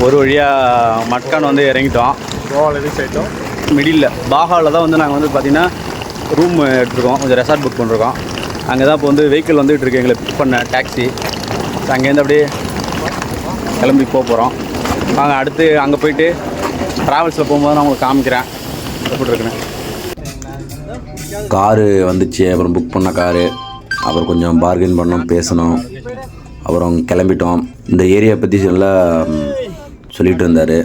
ஒரு வழியாக மட்கான் வந்து இறங்கிட்டோம். கோவாவில் ரீச் ஆகிட்டோம். மிடில் பாகாவில் தான் வந்து நாங்கள் வந்து பார்த்திங்கன்னா ரூம் எடுத்துருக்கோம், கொஞ்சம் ரெசார்ட் புக் பண்ணிருக்கோம். அங்கே தான் இப்போ வந்து வெஹிக்கிள் வந்துகிட்டு இருக்கு, எங்களை பிக் பண்ண டாக்ஸி. அங்கேருந்து அப்படியே கிளம்பி போகிறோம். நாங்கள் அடுத்து அங்கே போயிட்டு ட்ராவல்ஸில் போகும்போது நான் உங்களுக்கு காமிக்கிறேன் எப்படி இருக்குன்னு. காரு வந்துச்சு, அப்புறம் புக் பண்ண காரு, அப்புறம் கொஞ்சம் பார்கெயின் பண்ணோம், பேசணும், அப்புறம் கிளம்பிட்டோம். இந்த ஏரியா பற்றி நல்லா சொல்லிகிட்டு இருந்தார்.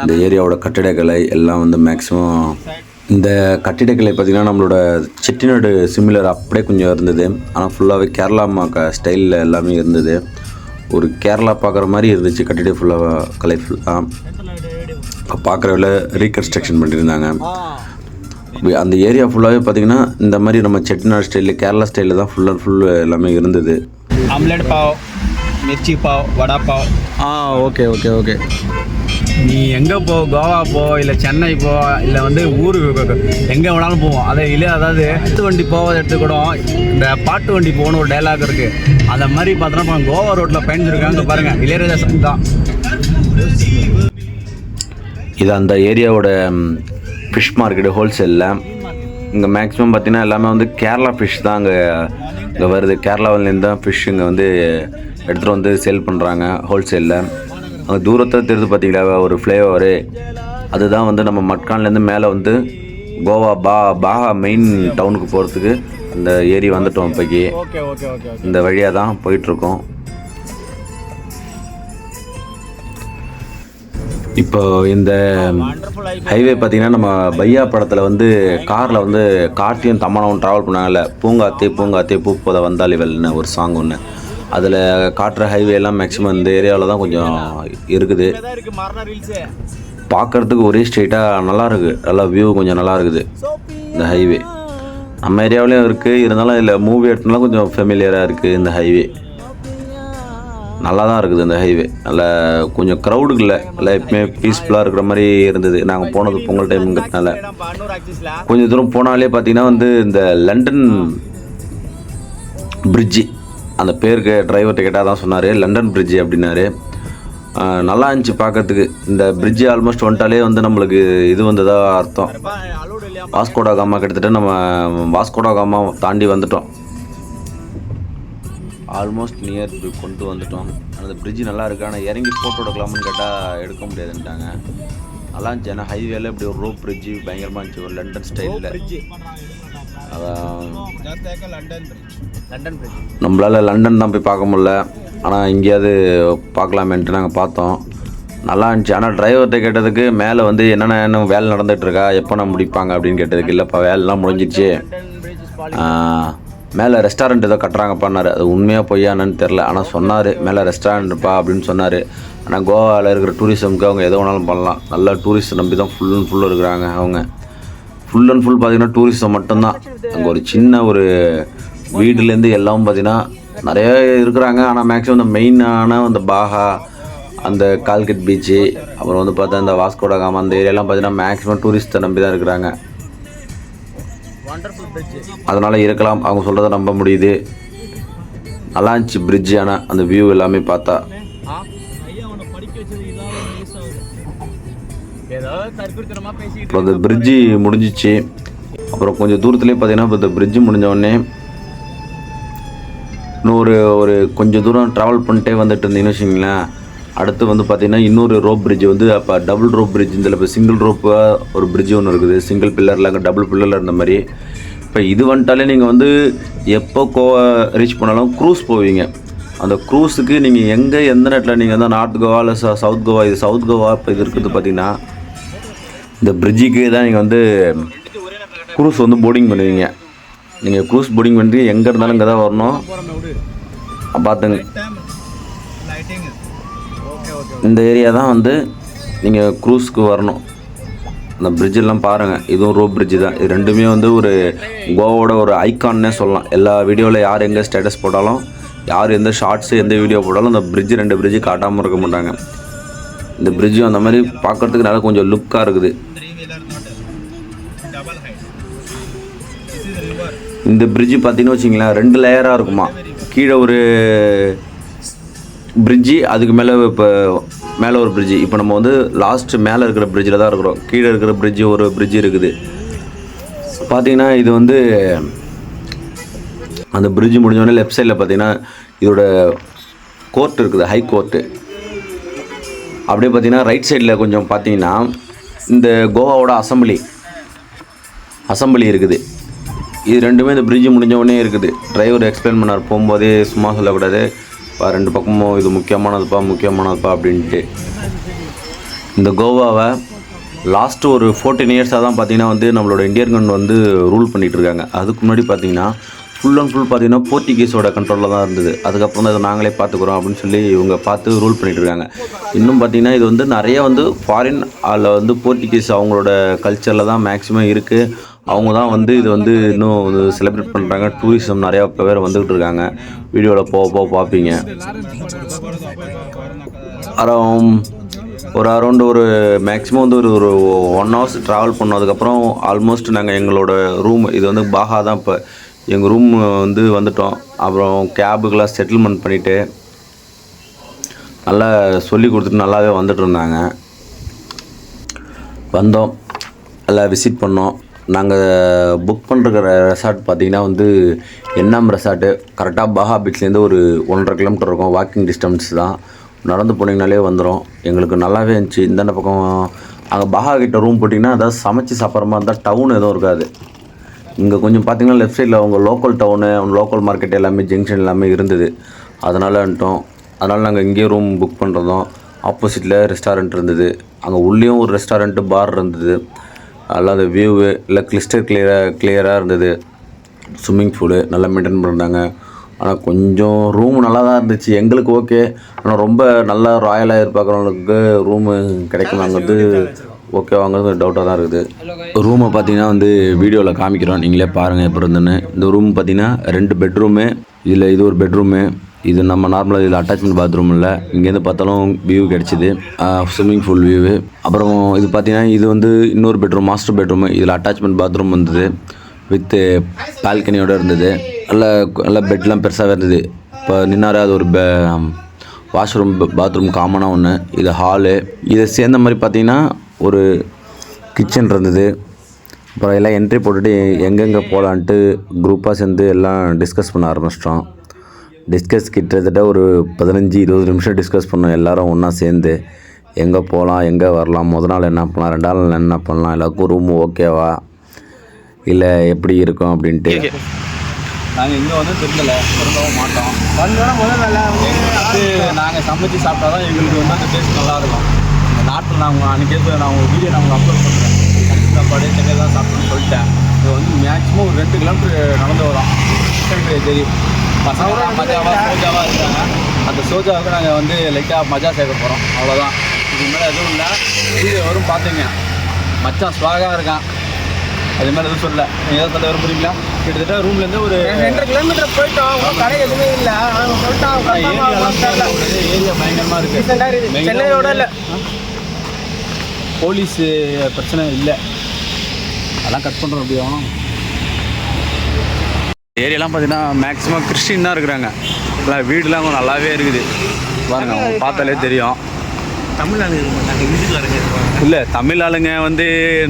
இந்த ஏரியாவோட கட்டிடக்கலை எல்லாம் வந்து மேக்ஸிமம் இந்த கட்டிடக்கலை பார்த்திங்கன்னா நம்மளோட செட்டிநாடு சிமிலர் அப்படியே கொஞ்சம் இருந்தது. ஆனால் ஃபுல்லாகவே கேரளா ஸ்டைலில் எல்லாமே இருந்தது. ஒரு கேரளா பார்க்குற மாதிரி இருந்துச்சு கட்டிடம் ஃபுல்லாக கலைஃபுல்லாக. பார்க்குறவில ரீகன்ஸ்ட்ரக்ஷன் பண்ணியிருந்தாங்க. அந்த ஏரியா ஃபுல்லாகவே பார்த்திங்கன்னா இந்த மாதிரி நம்ம செட்டிநாடு ஸ்டைலில் கேரளா ஸ்டைலில் தான் ஃபுல் அண்ட் ஃபுல் எல்லாமே இருந்தது. Omelette pav, mirchi pav, vada pav. Okay okay okay. நீ எங்கே போ, கோவா போ, இல்லை சென்னை போ, இல்லை வந்து ஊருக்கு எங்கே வேணாலும் போவோம். அதை இல்லை, அதாவது பாட்டு வண்டி போவதை எடுத்து கூட இந்த பாட்டு வண்டி போகணும் ஒரு டைலாக் இருக்குது. அந்த மாதிரி பார்த்தோன்னா கோவா ரோட்டில் பயணிச்சிருக்காங்க பாருங்கள், இளையராஜா சாங் தான் இது. அந்த ஏரியாவோட ஃபிஷ் மார்க்கெட்டு ஹோல்சேலில் இங்கே மேக்ஸிமம் பார்த்திங்கன்னா எல்லாமே வந்து கேரளா ஃபிஷ் தான் இங்கே வருது. கேரளாவிலேருந்து தான் ஃபிஷ் இங்கே வந்து எடுத்துகிட்டு வந்து சேல் பண்ணுறாங்க ஹோல்சேலில். அங்கே தூரத்தில் தெரிஞ்சு பார்த்தீங்களா ஒரு ஃப்ளேவரு, அதுதான் வந்து நம்ம மட்கான்லேருந்து மேலே வந்து கோவா பாகா மெயின் டவுனுக்கு போகிறதுக்கு அந்த ஏரி வந்துட்டோம். இப்போக்கி இந்த வழியாக தான் போயிட்டுருக்கோம். இப்போ இந்த ஹைவே பார்த்திங்கன்னா நம்ம பையா படத்தில் வந்து காரில் வந்து கார்த்தியும் தமனாவும் ட்ராவல் பண்ணாங்கல்ல, பூங்காத்தே பூப்போத வந்தாலிவல்னு ஒரு சாங் ஒன்று. அதில் காட்டுற ஹைவே எல்லாம் மேக்ஸிமம் இந்த ஏரியாவில் தான் கொஞ்சம் இருக்குது. பார்க்குறதுக்கு ஒரே ஸ்ட்ரெயிட்டாக நல்லா இருக்குது, நல்லா வியூ கொஞ்சம் நல்லா இருக்குது. இந்த ஹைவே நம்ம ஏரியாவிலையும் இருக்குது, இருந்தாலும் இதில் மூவி எடுத்தனால கொஞ்சம் ஃபெமிலியராக இருக்குது. இந்த ஹைவே நல்லா தான் இருக்குது. இந்த ஹைவே நல்லா கொஞ்சம் க்ரௌடு இல்லை, நல்லா எப்பவுமே பீஸ்ஃபுல்லாக இருக்கிற மாதிரி இருந்தது. நாங்கள் போனது பொங்கல் டைமுங்கிறதுனால கொஞ்சம் தூரம் போனாலே பார்த்திங்கன்னா வந்து இந்த லண்டன் பிரிட்ஜி, அந்த பேருக்கு டிரைவர்கிட்ட கேட்டால் தான் சொன்னார், லண்டன் பிரிட்ஜி அப்படின்னாரு. நல்லா இருந்துச்சு பார்க்கறதுக்கு. இந்த பிரிட்ஜி ஆல்மோஸ்ட் வந்துட்டாலே வந்து நம்மளுக்கு இது வந்ததாக அர்த்தம். வாஸ்கோடா காமா கிட்டத்தட்ட நம்ம வாஸ்கோடா காமா தாண்டி வந்துட்டோம். ஆல்மோஸ்ட் நியர் கொண்டு வந்துட்டோம். அந்த பிரிட்ஜி நல்லா இருக்குது. ஆனால் இறங்கி ஃபோட்டோ எடுக்கலாம்னு கேட்டால் எடுக்க முடியாதுன்ட்டாங்க. நல்லா இருந்துச்சு. ஏன்னா ஹைவேல இப்படி ஒரு ரோப் பிரிட்ஜி பயங்கரமாக இருந்துச்சு, ஒரு லண்டன் ஸ்டைலில். நம்மளால் லண்டன் தான் போய் பார்க்க முடியல, ஆனால் எங்கேயாவது பார்க்கலாமேன்ட்டு நாங்கள் பார்த்தோம். நல்லா இருந்துச்சு. ஆனால் டிரைவர்கிட்ட கேட்டதுக்கு மேலே வந்து என்னென்ன வேலை நடந்துகிட்ருக்கா, எப்போ நான் முடிப்பாங்க அப்படின்னு கேட்டதுக்கு, இல்லைப்பா வேலைலாம் முடிஞ்சிடுச்சு, மேலே ரெஸ்டாரண்ட் ஏதோ கட்டுறாங்கப்பான்னாரு. அது உண்மையாக பொய்யானு தெரில, ஆனால் சொன்னார் மேலே ரெஸ்டாரண்ட்ப்பா அப்படின்னு சொன்னார். ஆனால் கோவாவில் இருக்கிற டூரிசம்க்கு அவங்க எதோ வேணாலும் பண்ணலாம். நல்லா டூரிஸ்ட் நம்பி தான் ஃபுல் அண்ட் ஃபுல் இருக்கிறாங்க. அவங்க ஃபுல் அண்ட் ஃபுல் பார்த்திங்கன்னா டூரிஸ்டம் மட்டும்தான். அங்கே ஒரு சின்ன ஒரு வீடுலேருந்து எல்லாம் பார்த்திங்கன்னா நிறைய இருக்கிறாங்க. ஆனால் மேக்ஸிமம் இந்த மெயினான அந்த பாகா, அந்த கால்கட் பீச்சு, அப்புறம் வந்து பார்த்தா இந்த வாஸ்கோடா காமா அந்த ஏரியாலாம் பார்த்திங்கன்னா மேக்ஸிமம் டூரிஸ்ட்டை நம்பி தான் இருக்கிறாங்க. அதனால் இருக்கலாம், அவங்க சொல்கிறத நம்ப முடியுது. நல்லா இருந்துச்சு பிரிட்ஜ். ஆனால் அந்த வியூ எல்லாமே பார்த்தா அப்புறம் இந்த பிரிட்ஜி முடிஞ்சிச்சு. அப்புறம் கொஞ்சம் தூரத்துலேயே பார்த்தீங்கன்னா இப்போ இந்த பிரிட்ஜு முடிஞ்ச இன்னொரு ஒரு கொஞ்சம் தூரம் ட்ராவல் பண்ணிட்டே வந்துட்டு இருந்தீங்கன்னு வச்சிங்களேன், அடுத்து வந்து பார்த்திங்கன்னா இன்னொரு ரோப் பிரிட்ஜ் வந்து அப்போ டபுள் ரோப் பிரிட்ஜ். இதில் இப்போ சிங்கிள் ரோப்பாக ஒரு பிரிட்ஜ் ஒன்று இருக்குது, சிங்கிள் பில்லரில், அங்கே டபுள் பில்லரில் இருந்த மாதிரி. இப்போ இது வந்துட்டாலே நீங்கள் வந்து எப்போ கோவா ரீச் பண்ணாலும் க்ரூஸ் போவீங்க. அந்த க்ரூஸுக்கு நீங்கள் எங்கே எந்த நேரத்தில் நீங்கள் வந்து நார்த் கோவா இல்லை சவுத் கோவா, இது சவுத் கோவா இப்போ இது இருக்குது பார்த்திங்கன்னா இந்த பிரிட்ஜுக்கு தான் நீங்கள் வந்து க்ரூஸ் வந்து போர்டிங் பண்ணுவீங்க. நீங்கள் க்ரூஸ் போர்டிங் பண்ணி எங்கே இருந்தாலும் இங்கே தான் வரணும். பார்த்துங்க, இந்த ஏரியா தான் வந்து நீங்கள் க்ரூஸ்க்கு வரணும். அந்த பிரிட்ஜெல்லாம் பாருங்கள், இதுவும் ரோப் பிரிட்ஜு தான். இது ரெண்டுமே வந்து ஒரு கோவாவோட ஒரு ஐக்கான்னே சொல்லலாம். எல்லா வீடியோவில் யார் எங்கே ஸ்டேட்டஸ் போட்டாலும், யார் எந்த ஷார்ட்ஸு எந்த வீடியோ போட்டாலும் அந்த பிரிட்ஜு ரெண்டு பிரிட்ஜு காட்டாமல் இருக்க மாட்டாங்க. இந்த பிரிட்ஜும் அந்த மாதிரி பார்க்குறதுக்கு நல்லா கொஞ்சம் லுக்காக இருக்குது. இந்த பிரிட்ஜு பார்த்தீங்கன்னு வச்சிங்களேன் 2 லேயராக இருக்குமா. கீழே ஒரு பிரிட்ஜி, அதுக்கு மேலே இப்போ மேலே ஒரு பிரிட்ஜு. இப்போ நம்ம வந்து லாஸ்ட்டு மேலே இருக்கிற பிரிட்ஜில் தான் இருக்கிறோம். கீழே இருக்கிற பிரிட்ஜு ஒரு பிரிட்ஜு இருக்குது. பார்த்தீங்கன்னா இது வந்து அந்த பிரிட்ஜு முடிஞ்சோடனே லெஃப்ட் சைடில் பார்த்தீங்கன்னா இதோட கோர்ட் இருக்குது, ஹை கோர்ட்டு. அப்படியே பார்த்தீங்கன்னா ரைட் சைடில் கொஞ்சம் பார்த்தீங்கன்னா இந்த கோவாவோட அசம்பிளி இருக்குது. இது ரெண்டுமே இந்த பிரிட்ஜு முடிஞ்ச உடனே இருக்குது. டிரைவர் எக்ஸ்பிளைன் பண்ணார் போகும்போதே, சும்மா சொல்லக்கூடாது, ரெண்டு பக்கமும் இது முக்கியமானதுப்பா அப்படின்ட்டு. இந்த கோவாவை லாஸ்ட்டு ஒரு 14 இயர்ஸாக தான் பார்த்தீங்கன்னா வந்து நம்மளோட இந்தியன் கவர்மெண்ட் வந்து ரூல் பண்ணிகிட்ருக்காங்க. அதுக்கு முன்னாடி பார்த்தீங்கன்னா ஃபுல் அண்ட் ஃபுல் பார்த்தீங்கன்னா போர்ச்சுகீஸோட கண்ட்ரோலில் தான் இருந்தது. அதுக்கப்புறம் தான் இதை நாங்களே பார்த்துக்குறோம் அப்படின்னு சொல்லி இவங்க பார்த்து ரூல் பண்ணிகிட்டு இருக்காங்க. இன்னும் பார்த்தீங்கன்னா இது வந்து நிறைய வந்து ஃபாரின் அதில் வந்து போர்ச்சுகீஸ் அவங்களோட கல்ச்சரில் தான் மேக்ஸிமம் இருக்குது. அவங்க தான் வந்து இது வந்து இன்னும் வந்து செலிப்ரேட் பண்ணுறாங்க. டூரிசம் நிறையா பேர் வந்துக்கிட்டு இருக்காங்க. வீடியோவில் போக பார்ப்பீங்க. அரௌண்ட் ஒரு மேக்ஸிமம் வந்து ஒரு 1 hours ட்ராவல் பண்ணதுக்கப்புறம் ஆல்மோஸ்ட் நாங்கள் எங்களோட ரூம், இது வந்து பாகா தான், இப்போ எங்கள் ரூம் வந்து வந்துட்டோம். அப்புறம் கேபுக்கெலாம் செட்டில்மெண்ட் பண்ணிவிட்டு நல்லா சொல்லி கொடுத்துட்டு நல்லாவே வந்துட்டு இருந்தாங்க. வந்தோம், நல்லா விசிட் பண்ணோம். நாங்கள் புக் பண்ணுற ரெசார்ட் பார்த்திங்கன்னா வந்து என்எம் ரெசார்ட்டு. கரெக்டாக பாகா பீச்லேருந்து ஒரு 1.5 கிலோமீட்டர் இருக்கும். வாக்கிங் டிஸ்டன்ஸ் தான். நடந்து போனீங்கனாலே வந்துடும். எங்களுக்கு நல்லாவே இருந்துச்சு. இந்தாண்ட பக்கம் அங்கே பாகா கிட்ட ரூம் போட்டிங்கன்னா அதாவது சமைச்சு சாப்பிட்ற மாதிரி இருந்தால் டவுன் எதுவும் இருக்காது. இங்கே கொஞ்சம் பார்த்திங்கன்னா லெஃப்ட் சைடில் அவங்க லோக்கல் டவுனு, லோக்கல் மார்க்கெட் எல்லாமே, ஜங்ஷன் எல்லாமே இருந்தது. அதனால் நாங்கள் இங்கேயே ரூம் புக் பண்ணுறதும். ஆப்போசிட்டில் ரெஸ்டாரண்ட் இருந்தது. அங்கே உள்ளேயும் ஒரு ரெஸ்டாரண்ட்டு, பார் இருந்தது. நல்லா அந்த வியூவு இல்லை கிளியராக இருந்தது. ஸ்விம்மிங் பூலு நல்லா மெயின்டைன் பண்ணிருந்தாங்க. ஆனால் கொஞ்சம் ரூம் நல்லா தான் இருந்துச்சு, எங்களுக்கு ஓகே. ஆனால் ரொம்ப நல்லா ராயலாக எதிர்பார்க்குறவங்களுக்கு ரூமு கிடைக்குமாங்கிறது ஓகே வாங்கிறது டவுட்டாக தான் இருக்குது. ரூமை பார்த்தீங்கன்னா வந்து வீடியோவில் காமிக்கிறோம், நீங்களே பாருங்கள் எப்படி இருந்துன்னு. இந்த ரூம் பார்த்தீங்கன்னா 2 பெட்ரூமு. இது ஒரு பெட்ரூமு. இது நம்ம நார்மலாக இதில் அட்டாச்மெண்ட் பாத்ரூம் இல்லை. இங்கேருந்து பார்த்தாலும் வியூ கிடச்சிது, ஸ்விம்மிங் பூல் வியூவு. அப்புறம் இது பார்த்தீங்கன்னா இது வந்து இன்னொரு பெட்ரூம், மாஸ்டர் பெட்ரூமு. இதில் அட்டாச்மெண்ட் பாத்ரூம் வந்தது, வித்து பால்கனியோடு இருந்தது. நல்லா பெட்லாம் பெருசாகவே இருந்தது. இப்போ நின்னாரே அது ஒரு வாஷ்ரூம், பாத்ரூம் காமனாக ஒன்று. இது ஹாலு. இதை சேர்ந்த மாதிரி பார்த்தீங்கன்னா ஒரு கிச்சன் இருந்தது. அப்புறம் எல்லாம் என்ட்ரி போட்டுட்டு எங்கெங்கே போகலான்ட்டு குரூப்பாக சேர்ந்து எல்லாம் டிஸ்கஸ் பண்ண ஆரம்பிச்சிட்டோம். கிட்டத்தட்ட ஒரு 15-20 நிமிஷம் டிஸ்கஸ் பண்ணோம் எல்லோரும் ஒன்றா சேர்ந்து. எங்கே போகலாம், எங்கே வரலாம், முதல் நாள் என்ன பண்ணலாம், 2ஆம் நாள் என்ன பண்ணலாம், எல்லாருக்கும் ரூமு ஓகேவா இல்லை எப்படி இருக்கும் அப்படின்ட்டு. நாங்கள் இங்கே வந்து திரும்பவும் மாட்டோம். நாங்கள் சமைச்சு சாப்பிட்டா தான் எங்களுக்கு வந்து அந்த டேஸ்ட் நல்லாயிருக்கும். இந்த நாட்டில் நான் அன்றைக்கி நான் உங்கள் வீடியோ நான் அப்லோட் பண்ணுறேன். சாப்பாடு சென்னை தான் சாப்பிட்டேன்னு சொல்லிட்டேன். இது வந்து மேக்ஸிமம் ஒரு 2 கிலோமீட்டர் நடந்து வரோம். தெரியும் பசங்க சோஜாவாக இருக்காங்க. அந்த சோஜாவுக்கு நாங்கள் வந்து லைட்டாக மஜா சேர்க்க போகிறோம், அவ்வளோதான். இதுக்கு மேலே எதுவும் இல்லை. வீடியோ வரும் பார்த்தீங்க. மச்சான் ஸ்வாகாக இருக்கான், அது மாதிரி எதுவும் சொல்லலை. நீங்கள் எதாவது சொல்ல விரும்புறீங்களா? கிட்டத்தட்ட ரூம்லேருந்து ஒரு 2 கிலோமீட்டர் போயிட்டோம். கடை எதுவுமே இல்லை. ஏரியா பயங்கரமாக இருக்குது. சென்னையோட இல்லை, போலீஸ் பிரச்சனை இல்லை. அதெல்லாம் கட் பண்ணுறோம். அப்படியும் ஏரியாலாம் பார்த்தீங்கன்னா மேக்ஸிமம் கிறிஸ்டின் தான் இருக்கிறாங்க. இல்லை வீடுலாம் கொஞ்சம் நல்லாவே இருக்குது பாருங்க, அவங்க பார்த்தாலே தெரியும். தமிழ் ஆளுங்க இல்லை, தமிழ் ஆளுங்க வந்து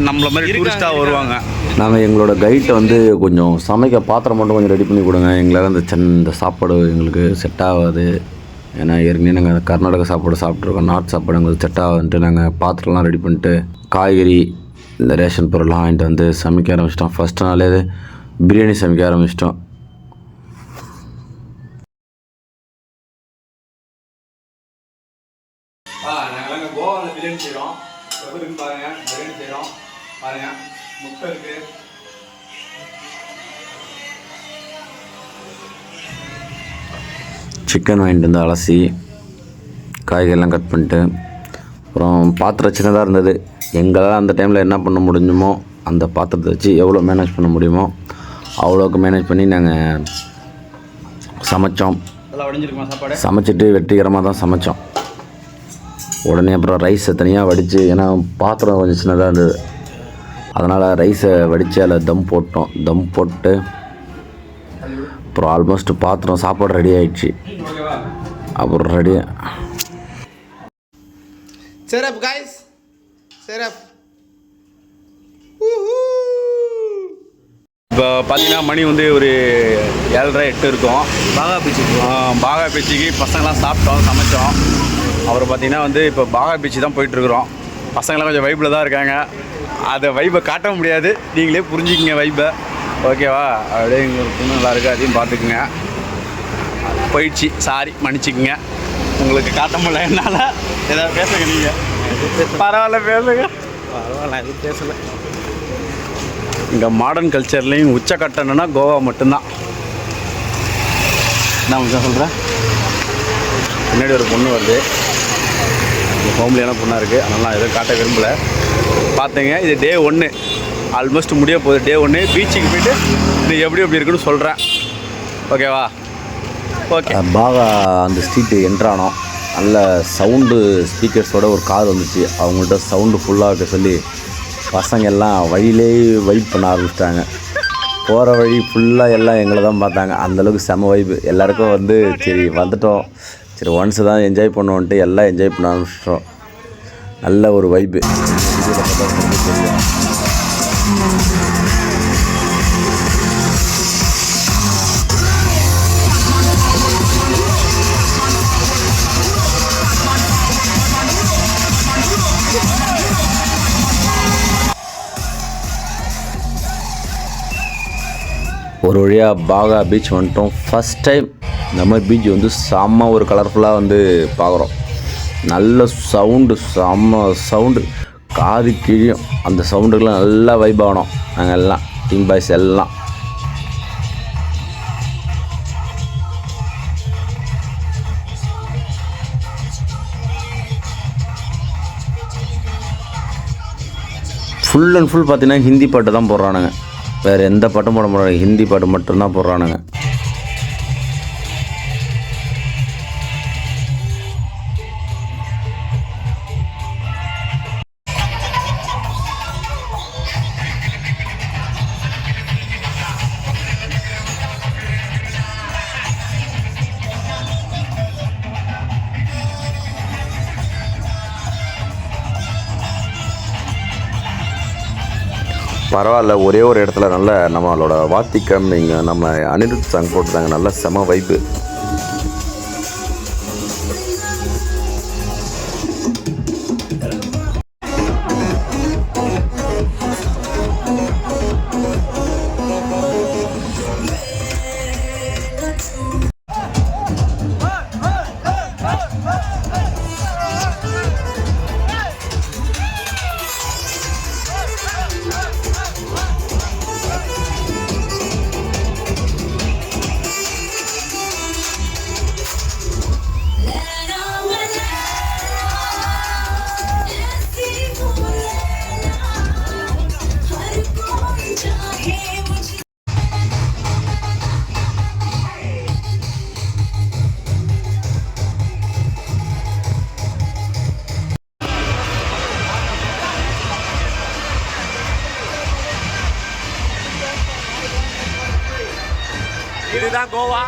நம்மள மாதிரி டூரிஸ்ட்டாக வருவாங்க. நாங்கள் எங்களோட கைட்டை வந்து கொஞ்சம் சமைக்க பாத்திரம் மட்டும் கொஞ்சம் ரெடி பண்ணி கொடுங்க, எங்களால் இந்த சாப்பாடு எங்களுக்கு செட் ஆகாது. ஏன்னா ஏற்கனவே நாங்கள் கர்நாடகா சாப்பாடு சாப்பிட்ருக்கோம், நார்த் சாப்பாடு எங்களுக்கு செட் ஆகுதுன்ட்டு நாங்கள் பாத்திரம்லாம் ரெடி பண்ணிட்டு காய்கறி இந்த ரேஷன் பொருள்லாம் வாங்கிட்டு வந்து சமைக்க ஆரம்பிச்சிட்டோம். ஃபஸ்ட்டு நாளே பிரியாணி சமைக்க ஆரம்பிச்சிட்டோம். நாங்கள் கோவாவில் பிரியாணி செய்கிறோம். எப்படி பாருங்கள், பிரியாணி செய்கிறோம் பாருங்கள். முட்டை இருக்குது, சிக்கன் வாங்கிட்டு வந்து அலசி காய்கறிலாம் கட் பண்ணிட்டு, அப்புறம் பாத்திரம் சின்னதாக இருந்தது. எங்களால் அந்த டைமில் என்ன பண்ண முடிஞ்சுமோ அந்த பாத்திரத்தை வச்சு எவ்வளோ மேனேஜ் பண்ண முடியுமோ அவ்வளோக்கு மேனேஜ் பண்ணி நாங்கள் சமைச்சோம். சமைச்சிட்டு வெற்றிகரமாக தான் சமைச்சோம். உடனே அப்புறம் ரைஸை தனியாக வடித்து, ஏன்னா பாத்திரம் கொஞ்சம் சின்னதாக இருந்தது, அதனால் ரைஸை வடித்து அதில் தம் போட்டோம். தம் போட்டு அப்புறம் ஆல்மோஸ்ட் பாத்திரம் சாப்பாடு ரெடி ஆகிடுச்சு. அப்புறம் சிறப் காய்ஸ் சிறப். இப்போ பார்த்தீங்கன்னா மணி வந்து ஒரு 7:30 8 இருக்கும். பாகா பீச்சுக்கு பசங்களாம் சாப்பிட்டோம், சமைச்சோம். அப்புறம் பார்த்தீங்கன்னா வந்து இப்போ பாகா பீச்சு தான் போயிட்டுருக்குறோம். பசங்களாம் கொஞ்சம் வைப்பில் தான் இருக்காங்க. அதை வைப்பை காட்ட முடியாது, நீங்களே புரிஞ்சுக்கிங்க வைப்பை. ஓகேவா? அப்படியே இங்கே ஒரு பொண்ணு நல்லா இருக்குது, அதையும் பார்த்துக்குங்க. போயிடுச்சு, சாரி மன்னிச்சிக்கங்க. உங்களுக்கு காட்ட முடியல என்னால். ஏதாவது பேசுங்க நீங்கள். பரவாயில்ல பேசுங்க. பரவாயில்ல, எதுவும் பேசலை. இங்கே மாடர்ன் கல்ச்சர்லேயும் உச்சக்கட்டணுன்னா கோவா மட்டும்தான். நான் கொஞ்சம் சொல்கிறேன். முன்னாடி ஒரு பொண்ணு வருது, ஹோம்லியான பொண்ணாக இருக்குது, அதனால் நான் எதுவும் காட்ட விரும்பலை. பார்த்துங்க, இது டே 1 ஆல்மோஸ்ட் முடிய போகுது. டே 1 பீச்சுக்கு போய்ட்டு இது எப்படி இருக்குன்னு சொல்கிறேன். ஓகேவா? ஓகே. பாகா அந்த ஸ்ட்ரீட்டு என்ட்ரானோம். நல்ல சவுண்டு ஸ்பீக்கர்ஸோட ஒரு கார் வந்துச்சு. அவங்கள்ட்ட சவுண்டு ஃபுல்லாக இருக்க சொல்லி பசங்க எல்லாம் வழியிலே வைப் பண்ண ஆரம்பிச்சிட்டாங்க. போகிற வழி ஃபுல்லாக எல்லாம் எங்களை தான் பார்த்தாங்க. அந்தளவுக்கு செம வைப்பு. எல்லாருக்கும் வந்து சரி வந்துட்டோம், சரி ஒன்ஸு தான் என்ஜாய் பண்ணுவோன்ட்டு எல்லாம் என்ஜாய் பண்ண ஆரம்பிச்சிட்டோம். நல்ல ஒரு வைப்பு. ஒரு வழியாக பாகா பீச் வந்துட்டோம். ஃபஸ்ட் டைம் இந்த மாதிரி பீச் வந்து செம்ம ஒரு கலர்ஃபுல்லாக வந்து பார்க்குறோம். நல்ல சவுண்டு, செம்ம சவுண்டு, காது கிழியும். அந்த சவுண்டுக்கெலாம் நல்லா வைப் ஆகணும். நாங்கள் எல்லாம் டீம் பாய்ஸ் எல்லாம். ஃபுல் அண்ட் ஃபுல் பார்த்தீங்கன்னா ஹிந்தி பாட்டு தான் போடுறானுங்க. வேறு எந்த பாட்டும் போட மாட்டாங்க, ஹிந்தி பாட்டு மட்டும்தான் போடுறானுங்க. பரவாயில்ல, ஒரே ஒரு இடத்துல நல்ல நம்மளோட வாத்திக்கம் நீங்கள் நம்ம அனிருத் சாங் போட்டுருந்தாங்க. நல்ல செம வைப்பு. இதுதான் கோவா.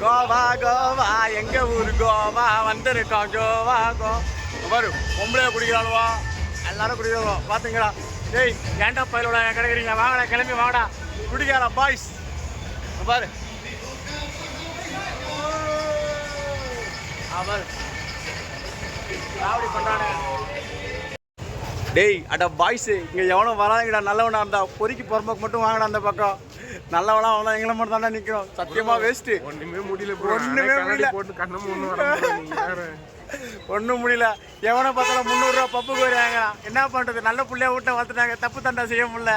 கோவா கோவா எங்க ஊர் கோவா, வந்திருக்கோம் கோவா. பாரு பொம்பளைய குடிக்கிறாளுவா, எல்லாரும் குடிக்கிறோம். பாத்துங்களா? டேய் ஏன்டா பயிலோட கிடைக்கிறீங்க, வாங்கடா கிளம்பி வாங்கடா குடிக்கலாம் பாய்ஸ். பாரு பாரு ராவடி பண்றானே. டேய் அட பாய்ஸ், இங்க எவனும் வராங்கடா. நல்லவனா இருந்தா பொறுக்கி பொறுமைக்கு மட்டும் வாங்கடா. அந்த பக்கம் நல்லவனா அவனா எங்களை மட்டும் தானே நிற்கிறோம். சத்தியமா வேஸ்ட்டு. ஒன்றுமே முடியல, ஒன்றுமே முடியல, போட்டு கண்ணமும் ஒன்றும் முடியல. எவனை பார்த்தாலும் 300 ரூபா பப்புக்கு வராங்க. என்ன பண்ணுறது, நல்ல பிள்ளைய வீட்டை வளர்த்துட்டாங்க, தப்பு தண்டா செய்ய முடியல.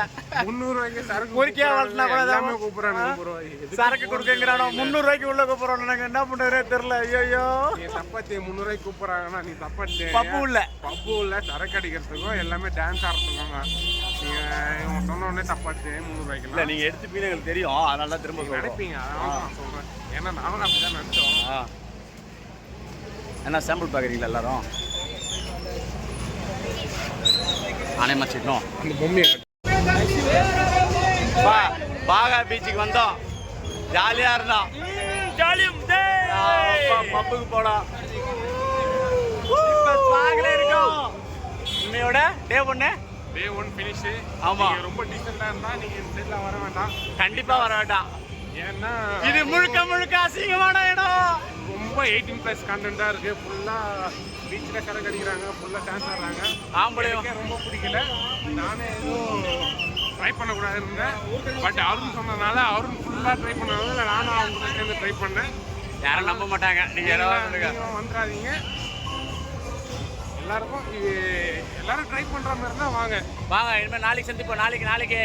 300 ரூபாய்க்கு சரக்கு பொறுக்கியா வளர்த்துனா கூட கூப்பிட்றாங்க. சரக்கு கொடுக்குறானோ 300 ரூபாய்க்கு உள்ள கூப்பிட்றோம். நாங்கள் என்ன பண்ணுறதே தெரில. ஐயோ தப்பாத்தி 300 ரூபாய்க்கு கூப்பிட்றாங்கன்னா நீ தப்பாச்சு. பப்பு இல்லை, பப்பு இல்லை, சரக்கு அடிக்கிறதுக்கும் எல்லாமே டான்ஸ் ஆடுறதுக்காங்க. நீங்கள் சொன்ன உடனே தப்பாச்சு 300 ரூபாய்க்கு. இல்லை நீங்கள் எடுத்துப்பீங்க எங்களுக்கு தெரியும், அதனால தான் திரும்ப நினைப்பீங்க. அதனால நான் சொல்கிறேன், ஏன்னா நானும் அப்படி தான் நினச்சோம். என்ன சாம்பிள் பார்க்குறீங்களா எல்லாரும்? ஆனே மச்சிட்டோம் அந்த பொம்மையை பாகா பீச்சுக்கு வந்தோம், ஜாலியாக இருந்தோம். பப்புக்கு போனோம், இருக்கோம். டே ஒன்று டே 1 ஃபினிஷு. ஆமா. நீங்க ரொம்ப டீசெண்டாக இருந்தால் நீங்கள் இந்த சைடில் வர வேண்டாம். கண்டிப்பாக வர வேண்டாம். ஏன்னா இது முழுக்க அசிங்கமான இடம். ரொம்ப 18+ கண்டென்ட்டாக இருக்குது. ஃபுல்லாக பீச்சில் கரை கடிக்கிறாங்க, ஃபுல்லாக டான்ஸ் ஆடுறாங்க. ஆம்பளையும் எனக்கே ரொம்ப பிடிக்கல. நானே எதுவும் ட்ரை பண்ணக்கூடாது இருந்தேன். பட் அருண் சொன்னதுனால அருண் ஃபுல்லாக ட்ரை பண்ணதுனால நானும் அவங்க சேர்ந்து ட்ரை பண்ணேன். யாரும் நம்ப மாட்டாங்க. நீங்கள் நீங்களும் வந்துடாதீங்க. எல்லாருக்கும் இது எல்லாரும் ட்ரை பண்ணுற மாதிரி தான் வாங்க. வாங்க இனிமேல் நாளைக்கு சந்திப்போம். நாளைக்கு